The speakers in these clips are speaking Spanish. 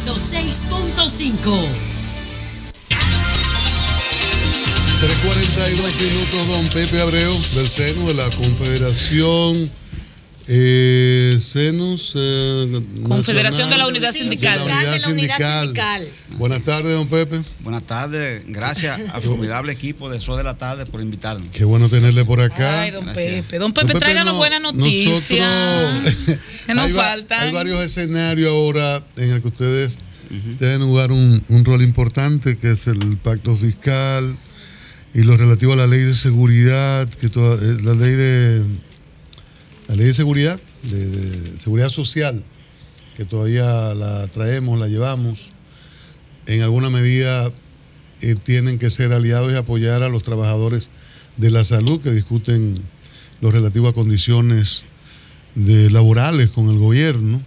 106.5. 3:42 minutos, don Pepe Abreu, del seno de la Confederación Confederación de la Unidad Sindical. Buenas tardes, don Pepe. Buenas tardes, gracias al formidable equipo de Sol de la Tarde por invitarnos. Qué bueno tenerle por acá. Ay, don Pepe. Don Pepe, tráiganos buenas noticias. Que nos faltan. Hay varios escenarios ahora en el que ustedes deben jugar un rol importante, que es el pacto fiscal y lo relativo a la ley de seguridad, la ley de seguridad, de seguridad social, que todavía la traemos, la llevamos. En alguna medida tienen que ser aliados y apoyar a los trabajadores de la salud que discuten lo relativo a condiciones laborales con el gobierno.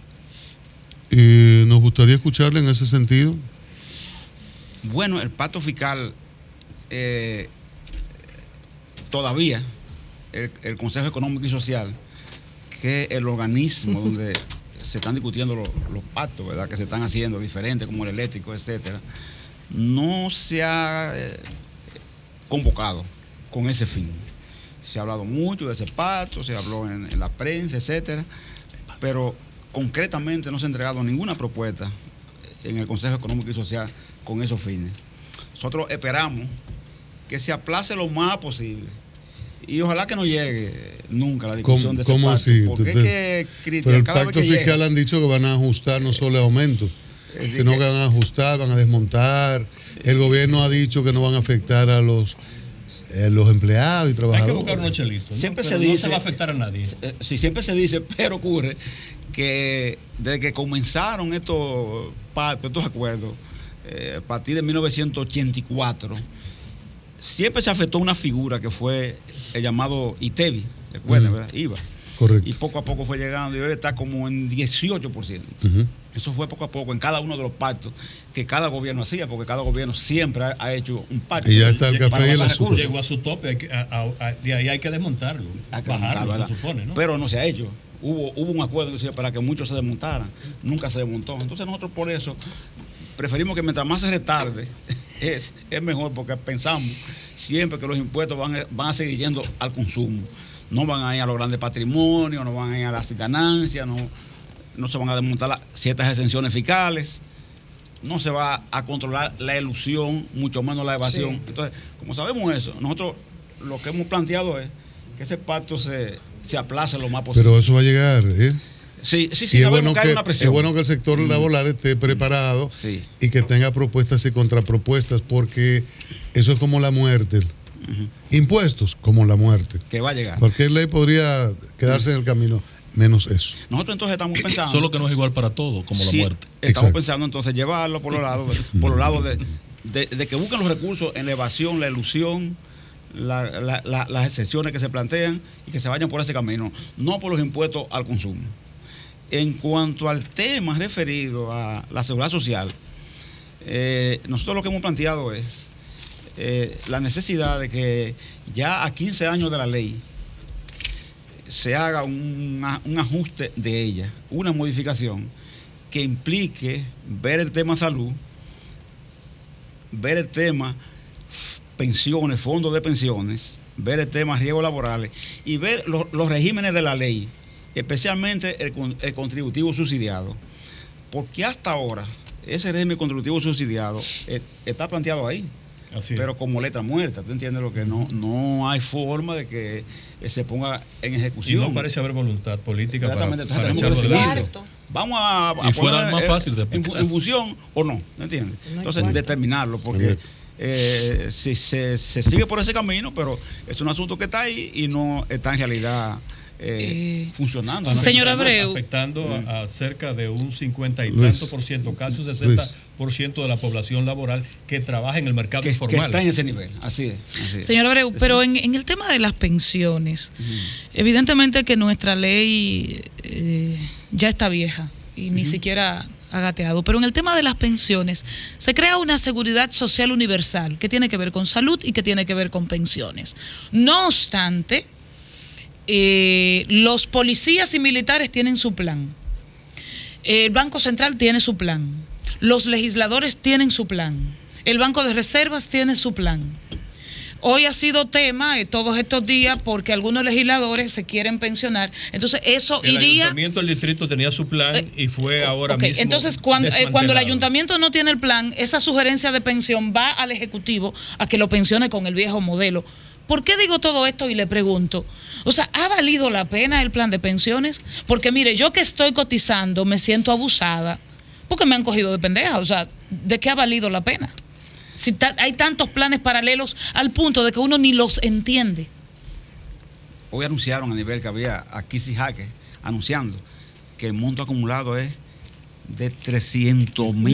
Nos gustaría escucharle en ese sentido. Bueno, el pacto fiscal, todavía el Consejo Económico y Social, que es el organismo donde se están discutiendo los pactos, ¿verdad?, que se están haciendo diferentes, como el eléctrico, etcétera, no se ha convocado con ese fin. Se ha hablado mucho de ese pacto, se habló en la prensa, etcétera, pero concretamente no se ha entregado ninguna propuesta en el Consejo Económico y Social con esos fines. Nosotros esperamos que se aplace lo más posible y ojalá que no llegue nunca la discusión de ese ¿Cómo pacto, así? Porque pero el pacto fiscal han dicho que van a ajustar no solo aumentos, sino que van a ajustar, van a desmontar. El gobierno ha dicho que no van a afectar a los empleados y trabajadores. Hay que buscar unos chelitos, ¿no? Siempre pero se dice, no se va a afectar a nadie. Sí, siempre se dice, pero ocurre que desde que comenzaron estos acuerdos, a partir de 1984, siempre se afectó una figura que fue el llamado ITEVI, recuerden, ¿verdad? IVA. Correcto. Y poco a poco fue llegando y hoy está como en 18%. Eso fue poco a poco en cada uno de los pactos que cada gobierno hacía, porque cada gobierno siempre ha hecho un pacto. Y ya está el café y el azúcar. Llegó a su tope, de ahí hay que desmontarlo, bajarlo, se supone, ¿no? Pero no se ha hecho. Hubo un acuerdo para que muchos se desmontaran, nunca se desmontó. Entonces nosotros por eso preferimos que mientras más se retarde es mejor, porque pensamos siempre que los impuestos van a seguir yendo al consumo. No van a ir a los grandes patrimonios, no van a ir a las ganancias, no se van a desmontar ciertas exenciones fiscales, no se va a controlar la elusión, mucho menos la evasión. Sí. Entonces, como sabemos eso, nosotros lo que hemos planteado es que ese pacto se aplace lo más posible. Pero eso va a llegar, ¿eh? Sí, y sabemos bueno que hay una presión. Es bueno que el sector laboral esté preparado y que tenga propuestas y contrapropuestas, porque eso es como la muerte. Impuestos como la muerte. Que va a llegar. Cualquier ley podría quedarse en el camino, menos eso. Nosotros entonces estamos pensando. Solo que no es igual para todo, como la muerte. Estamos pensando entonces llevarlo por los lados de que busquen los recursos en la evasión, la elusión, las excepciones que se plantean y que se vayan por ese camino, no por los impuestos al consumo. En cuanto al tema referido a la seguridad social, nosotros lo que hemos planteado es la necesidad de que ya a 15 años de la ley se haga un ajuste de ella, una modificación que implique ver el tema salud, ver el tema pensiones, fondos de pensiones, ver el tema riesgos laborales y ver los regímenes de la ley, especialmente el contributivo subsidiado, porque hasta ahora ese régimen contributivo subsidiado está planteado ahí. Pero como letra muerta, ¿tú entiendes lo que no hay forma de que se ponga en ejecución? Y no parece haber voluntad política para echarlo adelante. Vamos a y fuera más fácil de en función o no, ¿me entiendes? Entonces determinarlo, porque si se sigue por ese camino, pero es un asunto que está ahí y no está en realidad funcionando. Señor Abreu, afectando a cerca de un 50 y tanto por ciento, casi un 60% de la población laboral que trabaja en el mercado informal. Que está en ese nivel, así es. Señor Abreu, pero en el tema de las pensiones, evidentemente que nuestra ley ya está vieja y ni siquiera ha gateado, pero en el tema de las pensiones se crea una seguridad social universal que tiene que ver con salud y que tiene que ver con pensiones. No obstante, los policías y militares tienen su plan, el Banco Central tiene su plan, Los legisladores tienen su plan. El Banco de Reservas tiene su plan. Hoy ha sido tema todos estos días porque algunos legisladores se quieren pensionar. Entonces, eso el iría... El ayuntamiento del distrito tenía su plan y fue ahora mismo Entonces, cuando el ayuntamiento no tiene el plan, esa sugerencia de pensión va al Ejecutivo a que lo pensione con el viejo modelo. ¿Por qué digo todo esto? Y le pregunto, o sea, ¿ha valido la pena el plan de pensiones? Porque mire, yo que estoy cotizando me siento abusada porque me han cogido de pendeja. O sea, ¿de qué ha valido la pena? Si hay tantos planes paralelos al punto de que uno ni los entiende. Hoy anunciaron a nivel que había aquí Jaque anunciando que el monto acumulado es de 309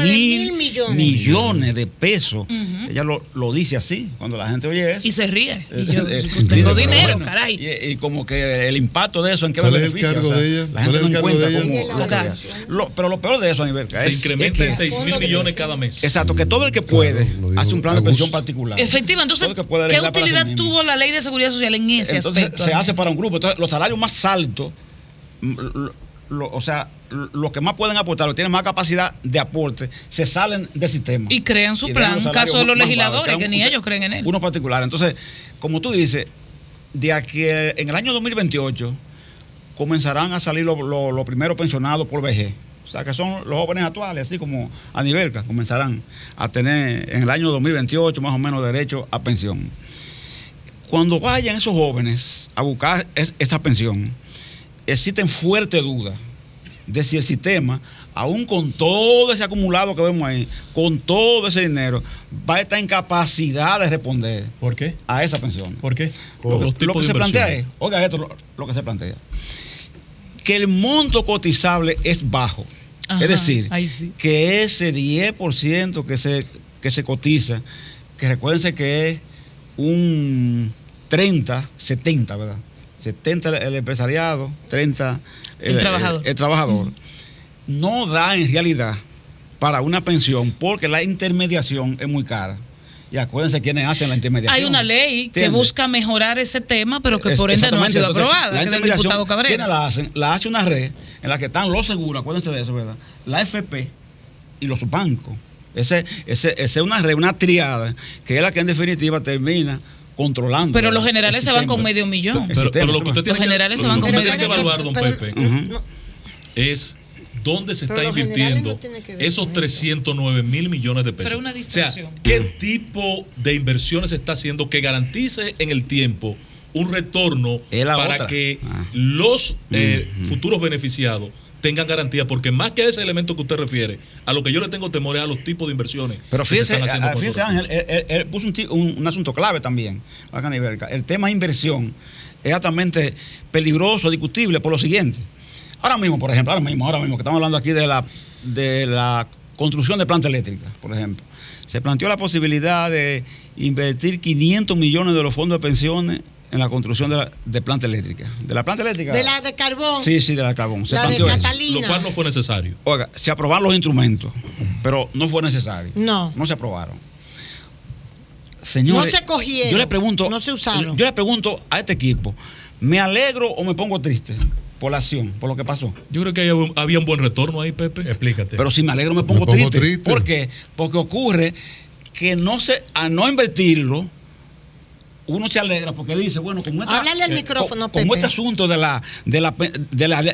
mil millones de pesos. Ella lo dice así, cuando la gente oye eso. Y se ríe. Y yo tengo dinero, bueno, caray. Y como que el impacto de eso, ¿en qué ¿Cuál me es el beneficia? cargo de ella? La gente no encuentra cómo lo que es. Pero lo peor de eso, Aníbal, se incrementa en 6.000 millones cada mes. Exacto, que todo el que puede hace un plan de pensión particular. Efectivamente, entonces, ¿qué utilidad tuvo la ley de seguridad social en ese aspecto? Entonces se hace para un grupo. Entonces, los salarios más altos, o sea, los que más pueden aportar, los que tienen más capacidad de aporte, se salen del sistema. Y crean su plan, caso de los legisladores, que ni ellos creen en él. Uno particular. Entonces, como tú dices, de aquí en el año 2028 comenzarán a salir los primeros pensionados por vejez. O sea, que son los jóvenes actuales, así como Anivelca, comenzarán a tener en el año 2028 más o menos derecho a pensión. Cuando vayan esos jóvenes a buscar esa pensión, existen fuertes dudas de si el sistema, aún con todo ese acumulado que vemos ahí, con todo ese dinero, va a estar en capacidad de responder. ¿Por qué? A esa pensión. ¿Por qué? Lo que se plantea es, oiga esto, lo que se plantea, que el monto cotizable es bajo. Ajá, es decir, sí, que ese 10% que se cotiza, que recuérdense que es un 70, ¿verdad? 70 el empresariado, 30 el trabajador. El trabajador. No da en realidad para una pensión porque la intermediación es muy cara. Y acuérdense quiénes hacen la intermediación. Hay una ley que busca mejorar ese tema, pero que por ende no ha sido aprobada, que es del diputado Cabrera. ¿Quiénes la hacen? La hace una red en la que están los seguros, acuérdense de eso, ¿verdad? La FP y los bancos. Esa es una red, una triada, que es la que en definitiva termina controlando. Pero los generales se van con medio millón. Pero lo que usted tiene que evaluar, don Pepe, es dónde se está invirtiendo esos 309 mil millones de pesos. O sea, ¿qué tipo de inversiones se está haciendo que garantice en el tiempo un retorno para que los futuros beneficiados tengan garantía? Porque más que a ese elemento que usted refiere, a lo que yo le tengo temor es a los tipos de inversiones. Pero fíjese, que se están haciendo fíjese Ángel, él puso un asunto clave también. El tema de inversión es altamente peligroso, discutible por lo siguiente. Ahora mismo, por ejemplo, ahora mismo que estamos hablando aquí de la construcción de planta eléctrica, por ejemplo, se planteó la posibilidad de invertir 500 millones de los fondos de pensiones en la construcción de planta eléctrica. ¿De la planta eléctrica? ¿De la de carbón? Sí, de la de carbón. Se planteó de Catalina. Lo cual no fue necesario. Oiga, se aprobaron los instrumentos, pero no fue necesario. No se aprobaron. Señores, no se cogieron. Yo le pregunto, no se usaron. Yo le pregunto a este equipo, ¿me alegro o me pongo triste por la acción, por lo que pasó? Yo creo que había un buen retorno ahí, Pepe. Explícate. Pero si me alegro me pongo triste. ¿Por qué? Porque ocurre que a no invertirlo, uno se alegra porque dice, bueno, háblale al micrófono, Pepe. Como este asunto de la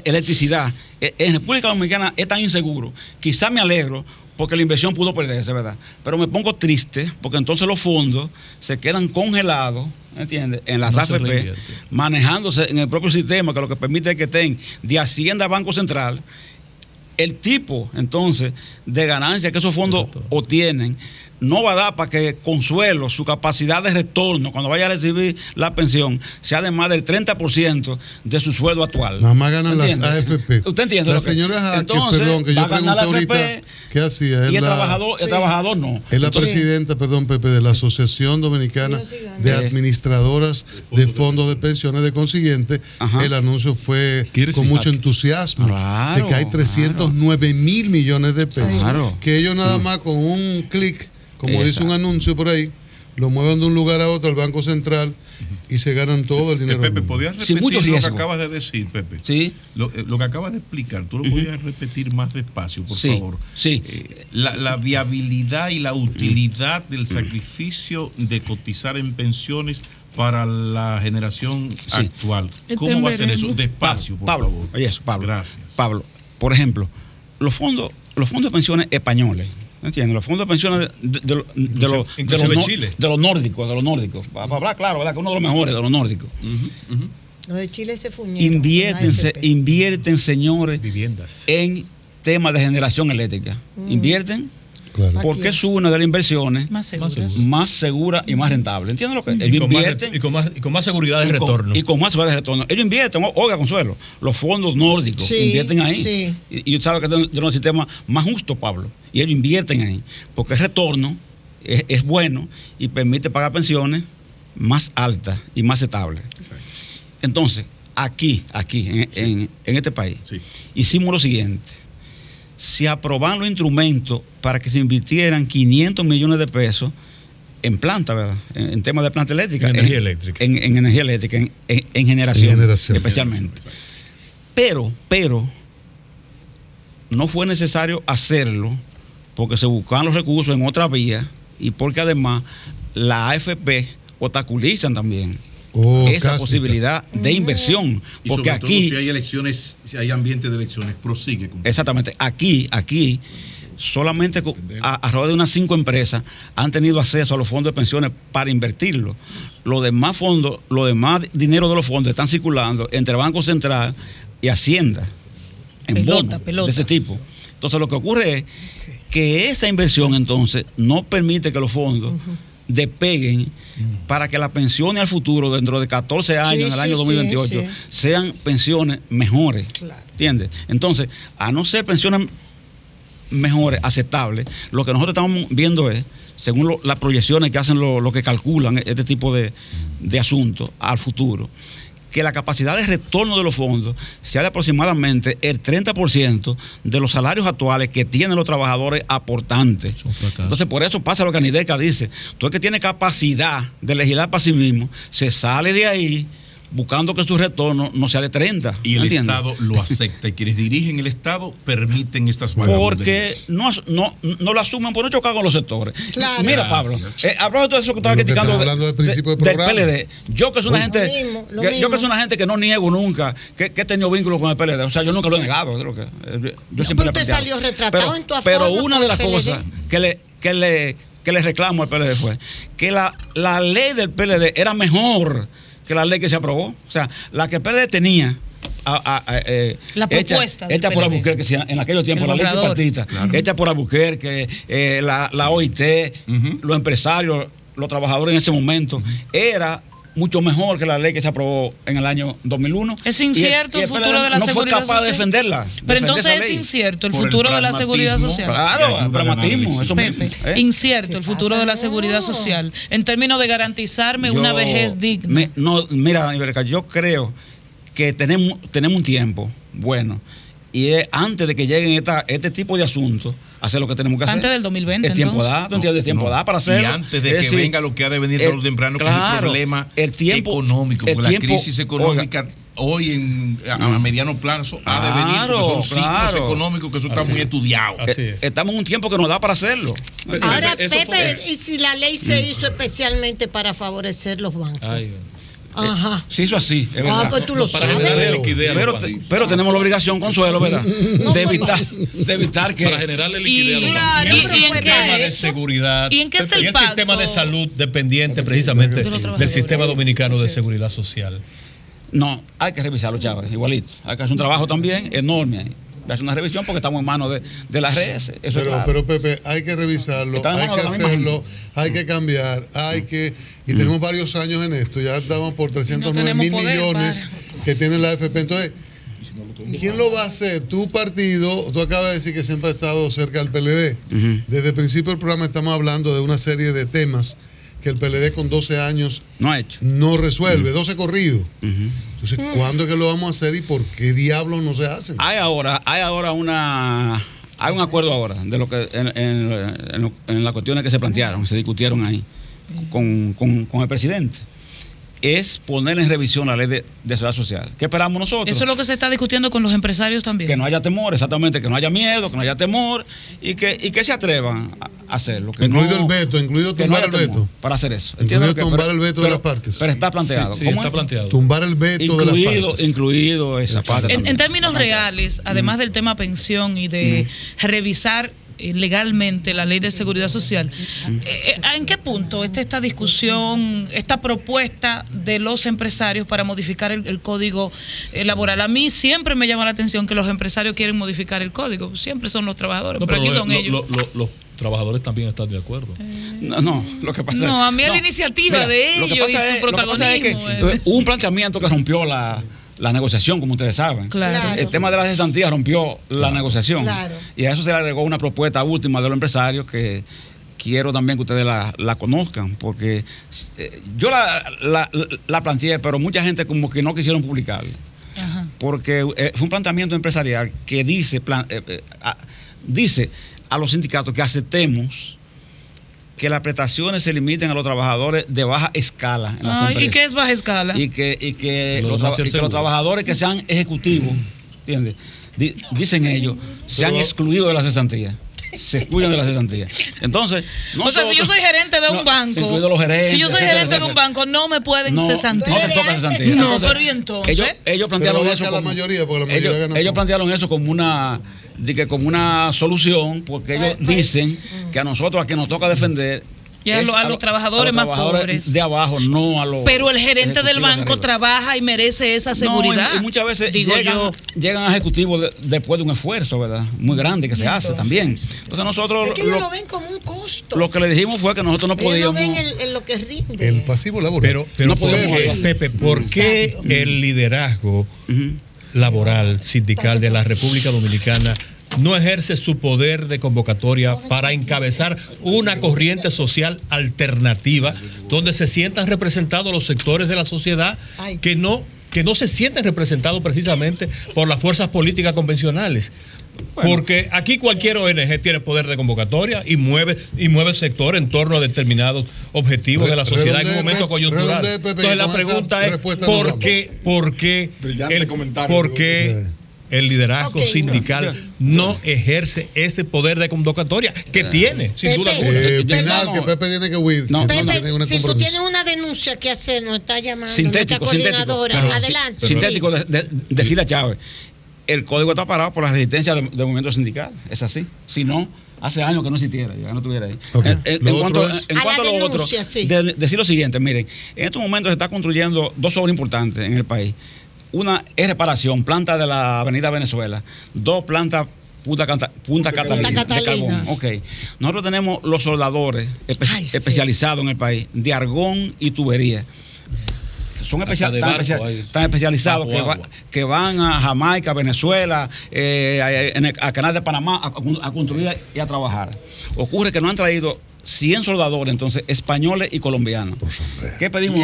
electricidad en República Dominicana es tan inseguro, quizás me alegro porque la inversión pudo perderse, ¿verdad? Pero me pongo triste porque entonces los fondos se quedan congelados, ¿entiendes? En las AFP, manejándose en el propio sistema, que lo que permite es que estén de Hacienda a Banco Central. El tipo, entonces, de ganancia que esos fondos obtienen no va a dar para que Consuelo, su capacidad de retorno cuando vaya a recibir la pensión, sea de más del 30% de su sueldo actual. Nada más ganan las AFP. ¿Usted entiende? La señora Jaque, perdón, que yo pregunté ahorita, ¿qué hacía? Y el trabajador no. Es la presidenta, perdón, Pepe, de la Asociación Dominicana de Administradoras de Fondos de Pensiones. De consiguiente, el anuncio fue con mucho entusiasmo de que hay 309 mil millones de pesos. Que ellos nada más con un clic, como dice un anuncio por ahí, lo mueven de un lugar a otro al Banco Central y se ganan todo el dinero. Pepe, ¿podrías repetir mucho lo que riesgo. acabas de decir, Pepe? Sí. Lo que acabas de explicar, ¿tú lo podrías repetir más despacio, por favor? Sí. La viabilidad y la utilidad del sacrificio de cotizar en pensiones para la generación actual. ¿Cómo va a ser eso? Despacio, por favor. Oye, eso, Pablo. Gracias. Pablo, por ejemplo, los fondos de pensiones españoles, ¿entiendes? Los fondos de pensiones de los nórdicos. Para hablar claro, ¿verdad? Que uno de los mejores de los nórdicos. Los de Chile se fuñeron. Invierten, señores, viviendas en temas de generación eléctrica. Invierten. Claro. Porque es una de las inversiones más segura y más rentable. ¿Entiendes lo que? Ellos invierten y con más seguridad de retorno. Y con más seguridad de retorno. Ellos invierten, oiga, Consuelo, los fondos nórdicos invierten ahí. Sí. Y sabes que es un sistema más justo, Pablo. Y ellos invierten ahí. Porque el retorno es bueno y permite pagar pensiones más altas y más estables. Entonces, aquí en este país, hicimos lo siguiente. Se aprobaron los instrumentos para que se invirtieran 500 millones de pesos en planta, ¿verdad? En temas de planta eléctrica. En energía eléctrica. En energía eléctrica, en generación, especialmente. Pero no fue necesario hacerlo porque se buscaban los recursos en otra vía y porque además la AFP obstaculizan también esa posibilidad de inversión. Y porque sobre aquí, todo si hay elecciones, si hay ambiente de elecciones, prosigue. Exactamente. Aquí solamente alrededor de unas 5 empresas han tenido acceso a los fondos de pensiones para invertirlo. Los demás fondos, los demás dinero de los fondos están circulando entre Banco Central y Hacienda en bonos de ese tipo. Entonces lo que ocurre es que esa inversión entonces no permite que los fondos despeguen para que las pensiones al futuro, dentro de 14 años, en el año 2028, sean pensiones mejores. Claro. ¿Entiendes? Entonces, a no ser pensiones mejores, aceptables, lo que nosotros estamos viendo es, según las proyecciones que hacen los que calculan este tipo de asuntos al futuro, que la capacidad de retorno de los fondos sea de aproximadamente el 30% de los salarios actuales que tienen los trabajadores aportantes. Entonces, por eso pasa lo que Anideca dice. Tú el que tiene capacidad de legislar para sí mismo, se sale de ahí buscando que su retorno no sea de 30. Y el Estado lo acepta. Y quienes dirigen el Estado permiten estas vagabunderías. Porque no lo asumen por no chocar con los sectores. Claro. Mira, Pablo, hablando de todo eso que estaba criticando hablando del principio del programa. PLD, yo que soy una gente que no niego nunca que he tenido vínculos con el PLD. O sea, yo nunca lo he negado. Yo siempre usted salió retratado en tu afán. Pero una de las cosas que le reclamo al PLD fue que la ley del PLD era mejor que la ley que se aprobó. O sea, la que el PLD tenía la propuesta hecha por Albuquerque, que en aquellos tiempos la ley tripartita, hecha por Albuquerque, la OIT, los empresarios, los trabajadores en ese momento, era mucho mejor que la ley que se aprobó en el año 2001. Es incierto el futuro de la seguridad social. No fue capaz de defenderla. Pero entonces es incierto el futuro de la seguridad social. Claro, el pragmatismo. Eso Pepe, incierto el futuro de la seguridad social en términos de garantizarme una vejez digna. Mira, Iberca, yo creo que tenemos un tiempo bueno y es antes de que lleguen este tipo de asuntos, hacer lo que tenemos que hacer. Antes del 2020, el tiempo da, ¿tú entiendes? El tiempo da para hacerlo. Y antes de que venga lo que ha de venir tarde o temprano, que es el problema económico, porque la crisis económica hoy a mediano plazo ha de venir, porque son ciclos económicos que eso está muy estudiado. Estamos en un tiempo que nos da para hacerlo. Ahora, Pepe, ¿y si la ley se hizo especialmente para favorecer los bancos? Ajá. Se hizo así, es verdad. Pues tú lo sabes. Pero tenemos la obligación, Consuelo, ¿verdad? De evitar que... Para generarle liquidez a los bancos. Y el sistema de seguridad. ¿Y en qué está el pacto? Y el sistema de salud dependiente precisamente del sistema dominicano de seguridad social. No, hay que revisarlo, Chávez, igualito. Hay que hacer un trabajo también enorme ahí. Hacer una revisión porque estamos en manos de las redes. Pero Pepe, hay que revisarlo, hay que hacerlo, hay que cambiar, y tenemos varios años en esto, ya estamos por 309 mil millones que tiene la AFP. Entonces, ¿quién lo va a hacer? Tu partido, tú acabas de decir que siempre ha estado cerca del PLD. Desde el principio del programa estamos hablando de una serie de temas que el PLD con 12 años no resuelve, 12 corridos. Entonces, ¿cuándo es que lo vamos a hacer y por qué diablos no se hacen? Hay un acuerdo ahora de lo que en las cuestiones que se plantearon, se discutieron ahí, con el presidente, es poner en revisión la ley de seguridad social. ¿Qué esperamos nosotros? Eso es lo que se está discutiendo con los empresarios también. Que no haya temor, exactamente, que no haya miedo, que no haya temor y que se atrevan a hacerlo. Que incluido el veto, incluido tumbar el veto. Para hacer eso. Incluido tumbar el veto de las partes. Pero está planteado. Sí, está planteado. Tumbar el veto de las partes. Incluido esa parte. En términos reales, además del tema pensión y de revisar legalmente la ley de seguridad social, ¿en qué punto está esta discusión, esta propuesta de los empresarios para modificar el código laboral? A mí siempre me llama la atención que los empresarios quieren modificar el código, siempre son los trabajadores, pero aquí son ellos. Los trabajadores también están de acuerdo. No, lo que pasa a mí es la iniciativa de ellos y su protagonismo. Hubo un planteamiento que rompió la negociación, como ustedes saben. Claro. El tema de las cesantías rompió la negociación. Claro. Y a eso se le agregó una propuesta última de los empresarios que quiero también que ustedes la conozcan, porque yo la planteé, pero mucha gente como que no quisieron publicarla. Ajá. Porque fue un planteamiento empresarial que dice a los sindicatos que aceptemos que las prestaciones se limiten a los trabajadores de baja escala en las empresas. ¿Y qué es baja escala? Y que los trabajadores que sean ejecutivos, ¿entiendes? Dicen ellos, se han excluido de la cesantía. Se excluyen de la cesantía. Entonces, si yo soy gerente de un banco, si yo soy gerente de un banco, no me pueden cesantear. No te toca cesantía. No, pero ¿y entonces? Ellos plantearon eso como, ellos plantearon eso como una solución, porque ellos dicen que a nosotros, a quien nos toca defender, a los trabajadores más pobres de abajo, no a los. Pero el gerente del banco trabaja y merece esa seguridad. Y muchas veces llegan a ejecutivos después de un esfuerzo, ¿verdad? Muy grande que se hace también. Entonces nosotros. Es que ellos lo ven como un costo. Lo que le dijimos fue que nosotros no podíamos. Ellos no ven lo que rinde. El pasivo laboral. Pero no podemos, Pepe, ¿por qué el liderazgo laboral, sindical de la República Dominicana no ejerce su poder de convocatoria para encabezar una corriente social alternativa donde se sientan representados los sectores de la sociedad que no se sienten representados precisamente por las fuerzas políticas convencionales? Porque aquí cualquier ONG tiene poder de convocatoria y mueve sector en torno a determinados objetivos de la sociedad en un momento coyuntural. Entonces la pregunta es ¿por qué el liderazgo sindical no ejerce ese poder de convocatoria que tiene, sin duda alguna? Que Pepe tiene que huir. Pepe, si tú tienes una denuncia que hacer, nos está llamando nuestra coordinadora. Adelante. Sintético, decirle a Chávez, el código está parado por la resistencia del movimiento sindical. Es así. Si no, hace años que no existiera, ya no estuviera ahí. Okay. En cuanto a lo otro, decir lo siguiente, miren, en estos momentos se está construyendo dos obras importantes en el país. Una es reparación, planta de la Avenida Venezuela. Dos plantas Punta Catalina. De carbón. Okay. Nosotros tenemos los soldadores especializados en el país, de argón y tubería. Son tan especializados que van a Jamaica, Venezuela, a Canal de Panamá a construir y a trabajar. Ocurre que no han traído 100 soldadores, entonces, españoles y colombianos. ¿Qué pedimos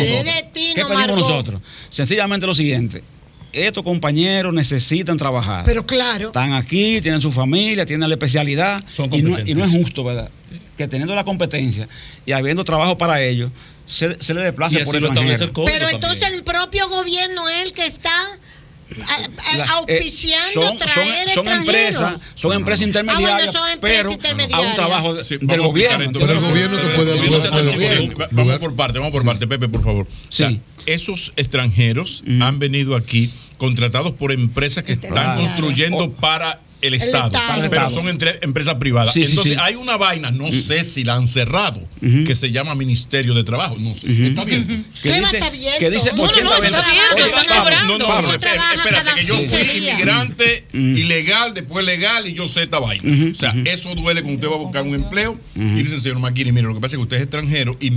nosotros? Sencillamente lo siguiente. Estos compañeros necesitan trabajar. Pero claro. Están aquí, tienen su familia, tienen la especialidad. Y no es justo, ¿verdad? Que teniendo la competencia y habiendo trabajo para ellos, se le desplace por el extranjero. Pero entonces el propio gobierno es el que está auspiciando traer son empresas intermediarias, pero a un trabajo del gobierno. Pero el gobierno que puede. Vamos por parte, Pepe, por favor. Sí. O sea, esos extranjeros han venido aquí contratados por empresas que están construyendo para el Estado, pero son empresas privadas. Entonces hay una vaina, no sé si la han cerrado, que se llama Ministerio de Trabajo. No sé, está abierto. Que dice no está abierto, están cobrando. No, espérate, que yo fui inmigrante ilegal, después legal, y yo sé esta vaina. O sea, eso duele cuando usted va a buscar un empleo y dice, señor Maquini, mire, lo que pasa es que usted es extranjero y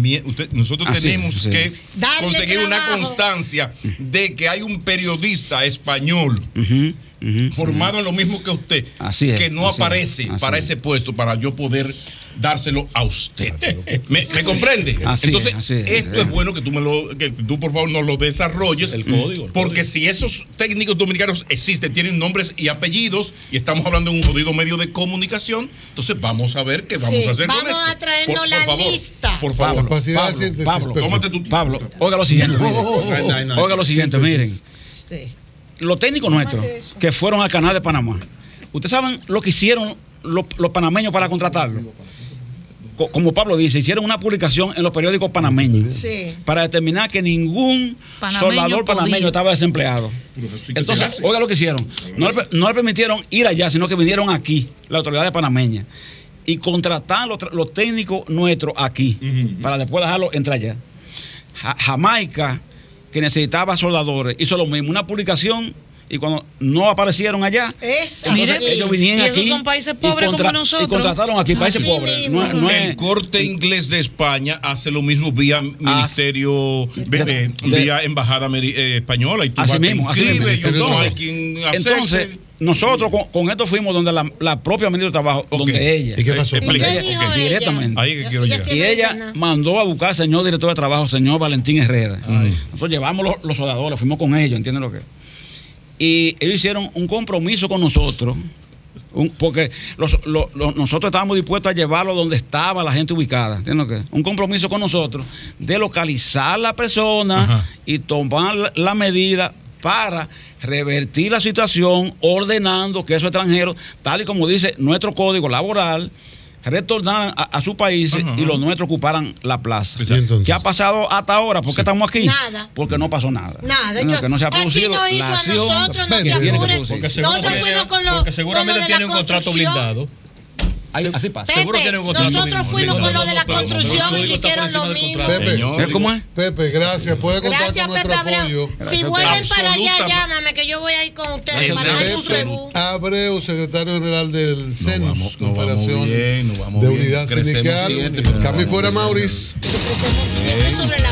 nosotros tenemos que conseguir una constancia de que hay un periodista español formado en lo mismo que usted, que no aparece para ese puesto, para yo poder dárselo a usted. ¿Me comprende? Entonces, esto es bueno que tú por favor nos lo desarrolles. El código. Porque si esos técnicos dominicanos existen, tienen nombres y apellidos, y estamos hablando de un jodido medio de comunicación, entonces vamos a ver qué vamos a hacer con esto. Vamos a traernos la lista. Por favor. Pablo, oiga lo siguiente. Oiga lo siguiente, miren. Los técnicos nuestros que fueron al canal de Panamá, ¿ustedes saben lo que hicieron los panameños para contratarlo? Como Pablo dice, hicieron una publicación en los periódicos panameños para determinar que ningún soldador panameño estaba desempleado. Entonces, oiga lo que hicieron. No le permitieron ir allá, sino que vinieron aquí, la autoridad panameña, y contratar los técnicos nuestros aquí, para después dejarlos entrar allá. Jamaica, que necesitaba soldadores, hizo lo mismo, una publicación. Y cuando no aparecieron allá, ellos vinieron aquí. Esos son países pobres como nosotros. Y contrataron aquí, países pobres. El Corte Inglés de España hace lo mismo vía ministerio, vía embajada española. Y tú así mismo. Entonces, nosotros con esto fuimos donde la propia ministra de Trabajo, donde ella. ¿Y qué pasó? Directamente. Ahí que quiero llegar. Y ella mandó a buscar al señor director de trabajo, señor Valentín Herrera. Nosotros llevamos los soldadores, fuimos con ellos, ¿entienden lo que es? Y ellos hicieron un compromiso con nosotros, porque nosotros estábamos dispuestos a llevarlo donde estaba la gente ubicada. ¿Entiendes qué? Un compromiso con nosotros de localizar la persona y tomar la medida para revertir la situación, ordenando que esos extranjeros, tal y como dice nuestro código laboral, retornaran a sus países y los nuestros ocuparan la plaza. ¿Qué ha pasado hasta ahora? ¿Por qué estamos aquí? Nada. Porque no pasó nada. Que no se ha producido así no hizo a nosotros, no te apures. Nosotros fuimos con porque seguramente tiene un contrato blindado. Así pasa. Pepe, nosotros fuimos con lo de la construcción y hicieron lo mismo. Pepe, ¿cómo es? Pepe, gracias. Puede contar con nuestro apoyo. Si vuelven para allá, llámame, que yo voy a ir con ustedes para dar un rebú. Abreu, secretario general del CENUS, Confederación de Unidad Sindical. Cambio fuera, Maurice. Sobre la